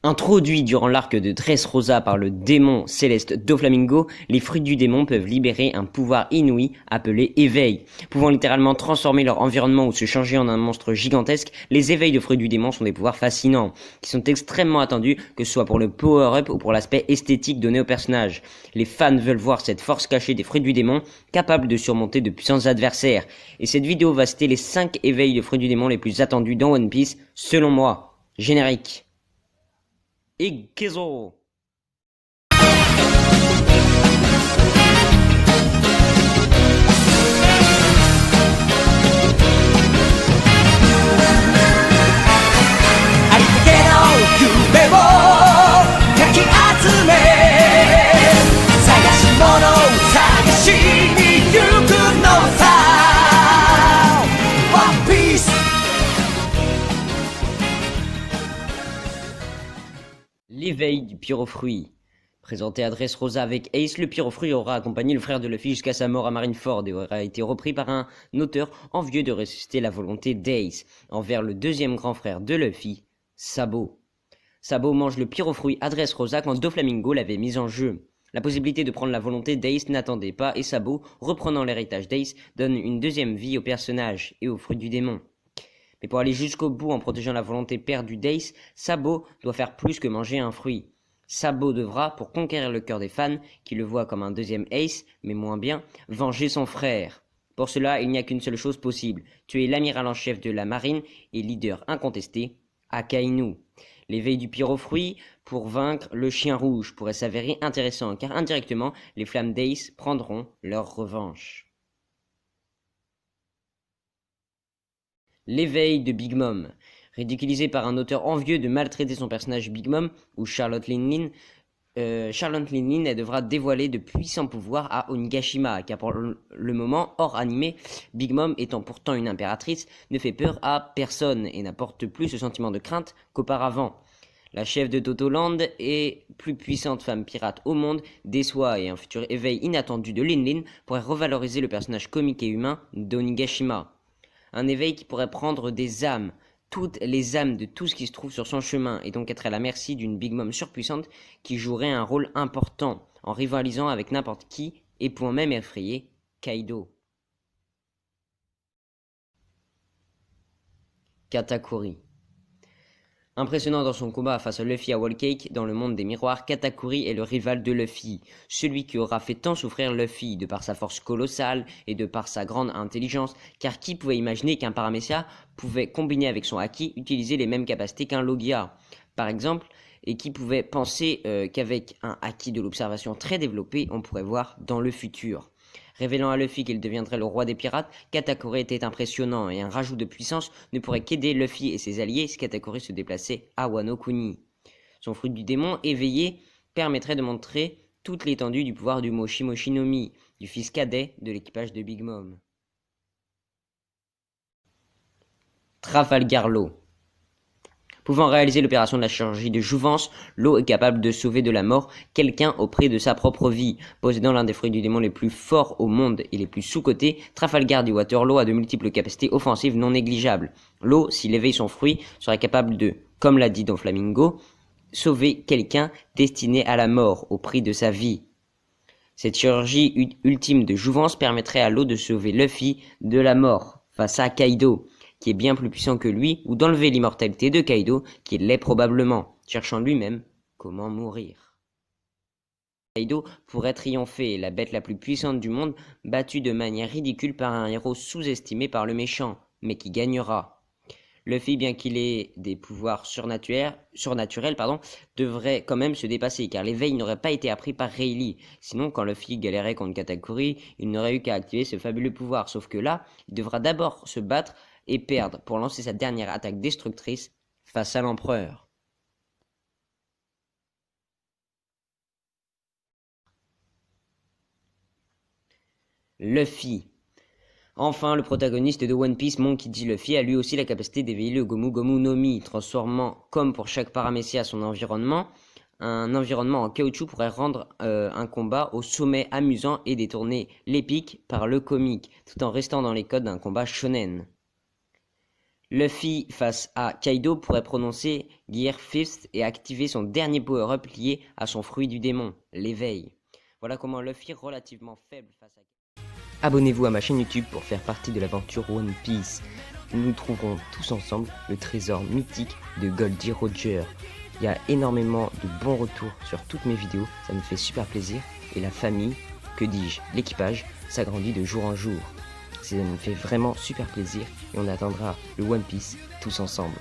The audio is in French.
Introduits durant l'arc de Dressrosa par le démon céleste Doflamingo, les fruits du démon peuvent libérer un pouvoir inouï appelé éveil. Pouvant littéralement transformer leur environnement ou se changer en un monstre gigantesque, les éveils de fruits du démon sont des pouvoirs fascinants, qui sont extrêmement attendus, que ce soit pour le power-up ou pour l'aspect esthétique donné au personnage. Les fans veulent voir cette force cachée des fruits du démon, capable de surmonter de puissants adversaires. Et cette vidéo va citer les 5 éveils de fruits du démon les plus attendus dans One Piece, selon moi. Générique. Ikizo. L'éveil du pyrofruit. Présenté à Dressrosa avec Ace, le pyrofruit aura accompagné le frère de Luffy jusqu'à sa mort à Marineford et aura été repris par un auteur envieux de ressusciter la volonté d'Ace envers le deuxième grand frère de Luffy, Sabo. Sabo mange le pyrofruit à Dressrosa quand Doflamingo l'avait mis en jeu. La possibilité de prendre la volonté d'Ace n'attendait pas et Sabo, reprenant l'héritage d'Ace, donne une deuxième vie au personnage et au fruit du démon. Mais pour aller jusqu'au bout en protégeant la volonté perdue d'Ace, Sabo doit faire plus que manger un fruit. Sabo devra, pour conquérir le cœur des fans, qui le voient comme un deuxième Ace, mais moins bien, venger son frère. Pour cela, il n'y a qu'une seule chose possible, tuer l'amiral en chef de la marine et leader incontesté, Akainu. L'éveil du pyrofruit pour vaincre le chien rouge pourrait s'avérer intéressant, car indirectement, les flammes d'Ace prendront leur revanche. L'éveil de Big Mom. Ridiculisé par un auteur envieux de maltraiter son personnage Big Mom, ou Charlotte Linlin, elle devra dévoiler de puissants pouvoirs à Onigashima, car pour le moment, hors animé, Big Mom étant pourtant une impératrice, ne fait peur à personne et n'apporte plus ce sentiment de crainte qu'auparavant. La chef de Totoland et plus puissante femme pirate au monde déçoit et un futur éveil inattendu de Linlin pourrait revaloriser le personnage comique et humain d'Onigashima. Un éveil qui pourrait prendre des âmes, toutes les âmes de tout ce qui se trouve sur son chemin, et donc être à la merci d'une Big Mom surpuissante qui jouerait un rôle important, en rivalisant avec n'importe qui, et pouvant même effrayer Kaido. Katakuri. Impressionnant dans son combat face à Luffy à Whole Cake dans le monde des miroirs, Katakuri est le rival de Luffy, celui qui aura fait tant souffrir Luffy de par sa force colossale et de par sa grande intelligence, car qui pouvait imaginer qu'un Paramecia pouvait combiner avec son Haki utiliser les mêmes capacités qu'un Logia, par exemple, et qui pouvait penser qu'avec un Haki de l'observation très développé, on pourrait voir dans le futur. Révélant à Luffy qu'il deviendrait le roi des pirates, Katakuri était impressionnant et un rajout de puissance ne pourrait qu'aider Luffy et ses alliés si Katakuri se déplaçait à Wano Kuni. Son fruit du démon éveillé permettrait de montrer toute l'étendue du pouvoir du Moshi Moshi no Mi, du fils cadet de l'équipage de Big Mom. Trafalgar Law. Pouvant réaliser l'opération de la chirurgie de jouvence, Law est capable de sauver de la mort quelqu'un au prix de sa propre vie. Possédant l'un des fruits du démon les plus forts au monde et les plus sous-cotés, Trafalgar du Waterloo a de multiples capacités offensives non négligeables. Law, s'il éveille son fruit, serait capable de, comme l'a dit Doflamingo, sauver quelqu'un destiné à la mort au prix de sa vie. Cette chirurgie ultime de jouvence permettrait à Law de sauver Luffy de la mort face à Kaido, qui est bien plus puissant que lui, ou d'enlever l'immortalité de Kaido, qui l'est probablement, cherchant lui-même comment mourir. Kaido pourrait triompher, la bête la plus puissante du monde, battue de manière ridicule par un héros sous-estimé par le méchant, mais qui gagnera. Luffy, bien qu'il ait des pouvoirs surnaturels, devrait quand même se dépasser, car l'éveil n'aurait pas été appris par Rayleigh. Sinon, quand Luffy galérait contre Katakuri, il n'aurait eu qu'à activer ce fabuleux pouvoir, sauf que là, il devra d'abord se battre et perdre pour lancer sa dernière attaque destructrice face à l'empereur. Luffy. Enfin, le protagoniste de One Piece, Monkey D. Luffy, a lui aussi la capacité d'éveiller le Gomu Gomu no Mi, transformant, comme pour chaque Paramecia, son environnement. Un environnement en caoutchouc pourrait rendre un combat au sommet amusant et détourner l'épique par le comique, tout en restant dans les codes d'un combat shonen. Luffy face à Kaido pourrait prononcer Gear Fist et activer son dernier power-up lié à son fruit du démon, l'éveil. Voilà comment Luffy, relativement faible face à... Abonnez-vous à ma chaîne YouTube pour faire partie de l'aventure One Piece. Nous trouverons tous ensemble le trésor mythique de Goldie Roger. Il y a énormément de bons retours sur toutes mes vidéos, ça me fait super plaisir. Et la famille, que dis-je, l'équipage, s'agrandit de jour en jour. Ça me fait vraiment super plaisir et on atteindra le One Piece tous ensemble.